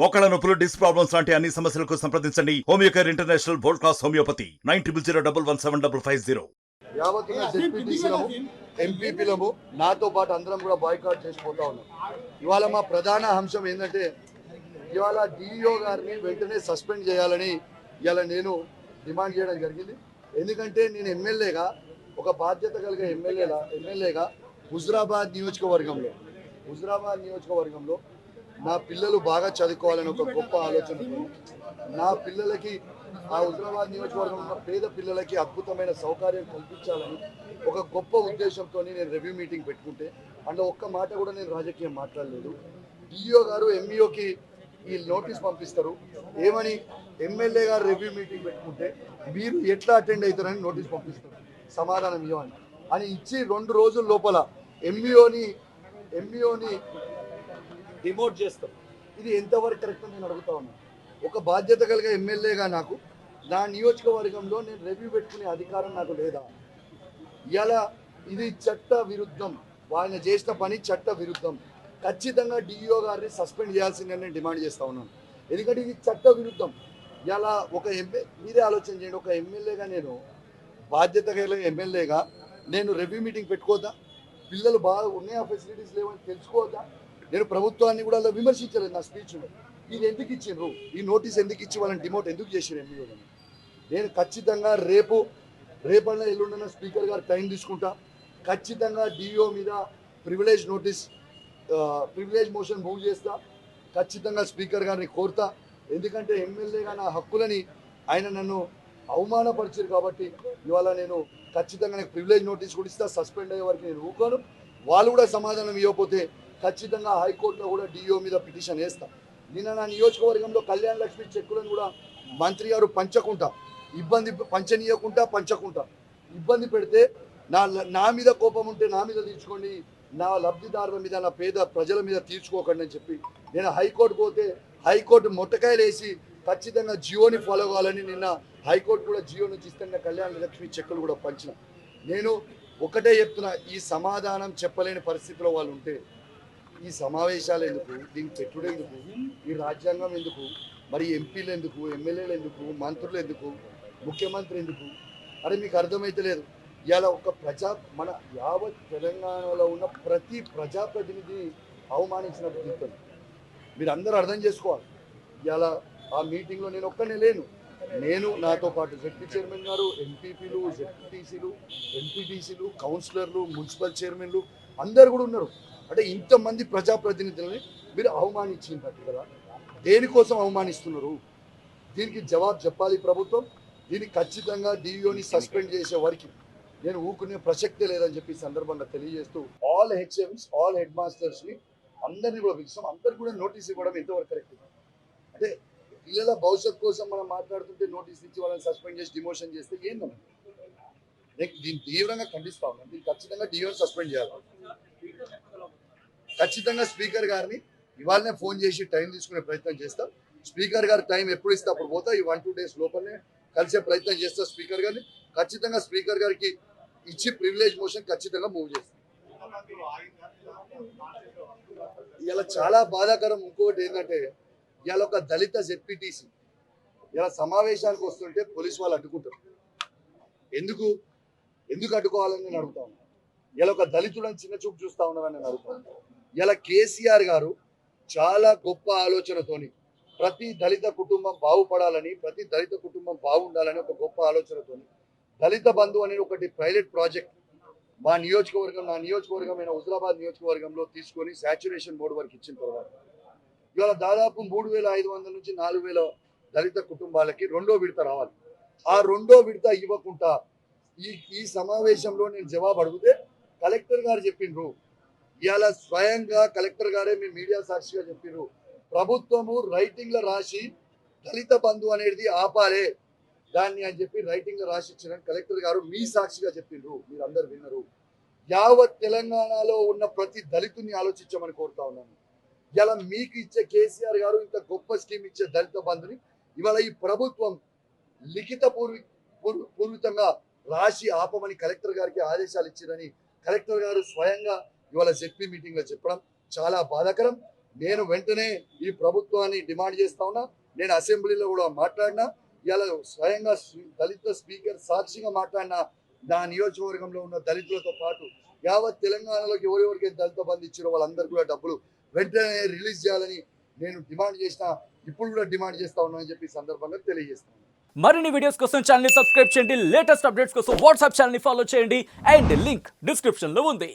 మోకాళ్ళ నొప్పులు, disc problems లాంటి అన్ని సమస్యలకు సంప్రదించండి Homeocare international world class homeopathy 9001175550. యావత్తున జెడ్పీటీసీలము ఎంపీపీలము నాతో పాటు అందరం కూడా బాయ్కాట్ చేసిపోతా ఉన్నాం. ఇవాళ మా ప్రధాన అంశం ఏంటంటే ఇవాళ డిఈఓ గారిని వెంటనే సస్పెండ్ చేయాలని ఇవాళ నేను డిమాండ్ చేయడం జరిగింది. ఎందుకంటే నేను ఎమ్మెల్యేగా ఒక బాధ్యత కలిగే ఎమ్మెల్యేగా హుజురాబాద్ నియోజకవర్గంలో నా పిల్లలు బాగా చదువుకోవాలని ఒక గొప్ప ఆలోచన, నా పిల్లలకి ఆ హుజురాబాద్ నియోజకవర్గంలో ఉన్న పేద పిల్లలకి అద్భుతమైన సౌకర్యం కల్పించాలని ఒక గొప్ప ఉద్దేశంతో నేను రివ్యూ మీటింగ్ పెట్టుకుంటే అందులో ఒక్క మాట కూడా నేను రాజకీయం మాట్లాడలేదు. డిఈఓ గారు ఎంఈఓకి ఈ నోటీస్ పంపిస్తారు, ఏమని ఎమ్మెల్యే గారు రివ్యూ మీటింగ్ పెట్టుకుంటే మీరు ఎట్లా అటెండ్ అవుతారని నోటీస్ పంపిస్తారు, సమాధానం ఇవ్వని అని ఇచ్చి 2 రోజుల లోపల ఎంఈఓని డిమోట్ చేస్తాం. ఇది ఎంతవరకు కరెక్ట్ నేను అడుగుతా ఉన్నాను. ఒక బాధ్యత కలిగే ఎమ్మెల్యేగా నాకు నా నియోజకవర్గంలో నేను రివ్యూ పెట్టుకునే అధికారం నాకు లేదా? ఇలా ఇది చట్ట విరుద్ధం, ఆయన చేసిన పని చట్ట విరుద్ధం. ఖచ్చితంగా డిఈఓ గారిని సస్పెండ్ చేయాల్సిందని నేను డిమాండ్ చేస్తా ఉన్నాను. ఎందుకంటే ఇది చట్ట విరుద్ధం. ఇలా మీరే ఆలోచన చేయండి, ఒక ఎమ్మెల్యేగా నేను బాధ్యత కలిగే ఎమ్మెల్యేగా నేను రివ్యూ మీటింగ్ పెట్టుకోవద్దా? పిల్లలు బాగా ఉన్నాయా, ఫెసిలిటీస్ లేవని తెలుసుకోవద్దా? నేను ప్రభుత్వాన్ని కూడా అలా విమర్శించలేదు నా స్పీచ్లో. ఇది ఎందుకు ఇచ్చిండ్రు, ఈ నోటీస్ ఎందుకు ఇచ్చి వాళ్ళని డిమోట్ ఎందుకు చేసారు ఎంఈఓని? నేను ఖచ్చితంగా రేపన్నా ఎల్లుండన్న స్పీకర్ గారు టైం తీసుకుంటా. ఖచ్చితంగా డిఓ మీద ప్రివిలేజ్ మోషన్ మూవ్ చేస్తా. ఖచ్చితంగా స్పీకర్ గారిని కోరుతా. ఎందుకంటే ఎమ్మెల్యేగా నా హక్కులని ఆయన నన్ను అవమానపరిచారు కాబట్టి ఇవాళ నేను ఖచ్చితంగా నాకు ప్రివిలేజ్ నోటీస్ కూడా ఇస్తా. సస్పెండ్ అయ్యే వరకు నేను ఊకోను. వాళ్ళు కూడా సమాధానం ఇవ్వకపోతే ఖచ్చితంగా హైకోర్టులో కూడా డిఓ మీద పిటిషన్ వేస్తా. నిన్న నా నియోజకవర్గంలో కళ్యాణ లక్ష్మి చెక్కులను కూడా మంత్రి గారు పంచకుంటా ఇబ్బంది పెడితే నా మీద కోపం ఉంటే నా మీద తీర్చుకోండి, నా లబ్ధిదారుల మీద, నా పేద ప్రజల మీద తీర్చుకోకండి అని చెప్పి నేను హైకోర్టు పోతే హైకోర్టు మొట్టకాయలు వేసి ఖచ్చితంగా జియోని ఫాలో కావాలని నిన్న హైకోర్టు కూడా జియో నుంచి ఇస్తున్న కళ్యాణ లక్ష్మి చెక్కులు కూడా పంచిన. నేను ఒకటే చెప్తున్నా, ఈ సమాధానం చెప్పలేని పరిస్థితిలో వాళ్ళు ఉంటే ఈ సమావేశాలు ఎందుకు, దీనికి పెట్టుడు ఎందుకు, ఈ రాజ్యాంగం ఎందుకు, మరి ఎంపీలు ఎందుకు, ఎమ్మెల్యేలు ఎందుకు, మంత్రులు ఎందుకు, ముఖ్యమంత్రి ఎందుకు? అరే మీకు అర్థమైతే లేదు. ఇవాళ ఒక మన యావత్ తెలంగాణలో ఉన్న ప్రతి ప్రజాప్రతినిధి అవమానించినట్టు తీరుతుంది. మీరు అందరూ అర్థం చేసుకోవాలి. ఇవాళ ఆ మీటింగ్లో నేను ఒక్కనే లేను. నేను నాతో పాటు జెడ్పీ చైర్మన్ గారు, ఎంపీపీలు, జెడ్పీటీసీలు, ఎంపీటీసీలు, కౌన్సిలర్లు, మున్సిపల్ చైర్మన్లు అందరు కూడా ఉన్నారు. అంటే ఇంతమంది ప్రజాప్రతినిధులని మీరు అవమానించినట్టు కదా. దేనికోసం అవమానిస్తున్నారు? దీనికి జవాబు చెప్పాలి ప్రభుత్వం. దీనికి ఖచ్చితంగా డిఈఓని సస్పెండ్ చేసే వరకు నేను ఊకునే ప్రసక్తే లేదని చెప్పి సందర్భంగా తెలియజేస్తూ ఆల్ హెచ్ఎంస్, ఆల్ హెడ్ మాస్టర్స్ని అందరినీ కూడా పిలుస్తాం. అందరికి కూడా నోటీస్ ఇవ్వడం ఎంతవరకు కరెక్ట్? అంటే పిల్లల భవిష్యత్ కోసం మనం మాట్లాడుతుంటే నోటీస్ ఇచ్చి వాళ్ళని సస్పెండ్ చేసి డిమోషన్ చేస్తే ఏందన్నా? నేను దీన్ని తీవ్రంగా ఖండిస్తా ఉన్నాను. దీన్ని ఖచ్చితంగా డిఓని సస్పెండ్ చేయాలి. ఖచ్చితంగా స్పీకర్ గారిని ఇవాళనే ఫోన్ చేసి టైం తీసుకునే ప్రయత్నం చేస్తాం. స్పీకర్ గారు టైం ఎప్పుడు ఇస్తే అప్పుడు పోతా. ఈ 1-2 days లోపలనే కలిసే ప్రయత్నం చేస్తా స్పీకర్ గారిని. ఖచ్చితంగా స్పీకర్ గారికి ఇచ్చి ప్రివిలేజ్ మోషన్ ఖచ్చితంగా మూవ్ చేస్తాం. ఇలా చాలా బాధాకరం. ఇంకొకటి ఏంటంటే ఇవాళ ఒక దళిత జెడ్పీటీసీ ఇలా సమావేశానికి వస్తుంటే పోలీసు వాళ్ళు అడ్డుకుంటారు. ఎందుకు అడ్డుకోవాలని నేను అడుగుతాను. ఇలా ఒక దళితులను చిన్న చూపు చూస్తా ఉన్నారని నేను అడుగుతాను. ఇలా కేసీఆర్ గారు చాలా గొప్ప ఆలోచనతోని ప్రతి దళిత కుటుంబం బాగుపడాలని, ప్రతి దళిత కుటుంబం బాగుండాలని ఒక గొప్ప ఆలోచనతోని దళిత బంధు అనే ఒకటి పైలట్ ప్రాజెక్ట్ నా నియోజకవర్గమైన హుజురాబాద్ నియోజకవర్గంలో తీసుకొని సాచ్యురేషన్ మోడ్ వరకు ఇచ్చిన తర్వాత ఇవాళ దాదాపు 3,500 నుంచి 4,000 దళిత కుటుంబాలకి 2వ విడత రావాలి. ఆ 2వ విడత ఇవ్వకుండా ఈ సమావేశంలో నేను జవాబు అడిగితే కలెక్టర్ గారు చెప్పిండ్రు. ఇవాళ స్వయంగా కలెక్టర్ గారే మీ మీడియా సాక్షిగా చెప్పిండ్రు, ప్రభుత్వము రైటింగ్లో రాసి దళిత బంధు అనేది ఆపాలే దాన్ని అని చెప్పి రైటింగ్లో రాసి ఇచ్చిన కలెక్టర్ గారు మీ సాక్షిగా చెప్పిండ్రు. మీరు అందరు విన్నారు. యావత్ తెలంగాణలో ఉన్న ప్రతి దళితుని ఆలోచించమని కోరుతా ఉన్నాను. ఇలా మీకు ఇచ్చే కేసీఆర్ గారు ఇంత గొప్ప స్కీమ్ ఇచ్చే దళిత బంధుని ఇవాళ ఈ ప్రభుత్వం లిఖిత పూర్వితంగా రాసి ఆపమని కలెక్టర్ గారికి ఆదేశాలు ఇచ్చారని కలెక్టర్ గారు స్వయంగా ఇవాళ జెడ్పీ మీటింగ్లో చెప్పడం చాలా బాధాకరం. నేను వెంటనే ఈ ప్రభుత్వాన్ని డిమాండ్ చేస్తా ఉన్నా. నేను అసెంబ్లీలో కూడా మాట్లాడినా, ఇలా స్వయంగా దళిత స్పీకర్ సాక్షిగా మాట్లాడినా, నా నియోజకవర్గంలో ఉన్న దళితులతో పాటు యావత్ తెలంగాణలోకి ఎవరెవరికి దళిత బంధు ఇచ్చారో వాళ్ళందరూ కూడా డబ్బులు వెంటనే రిలీజ్ చేయాలని నేను డిమాండ్ చేసిన, ఇప్పుడు కూడా డిమాండ్ చేస్తా ఉన్నా అని చెప్పి సందర్భంగా తెలియజేస్తాను. మరిన్ని వీడియోస్ కోసం ఛానల్ ని సబ్స్క్రైబ్ చేయండి, లేటెస్ట్ అప్డేట్స్ కోసం వాట్సాప్ ఛానల్ ని ఫాలో చేయండి అండ్ లింక్ డిస్క్రిప్షన్ లో ఉంది.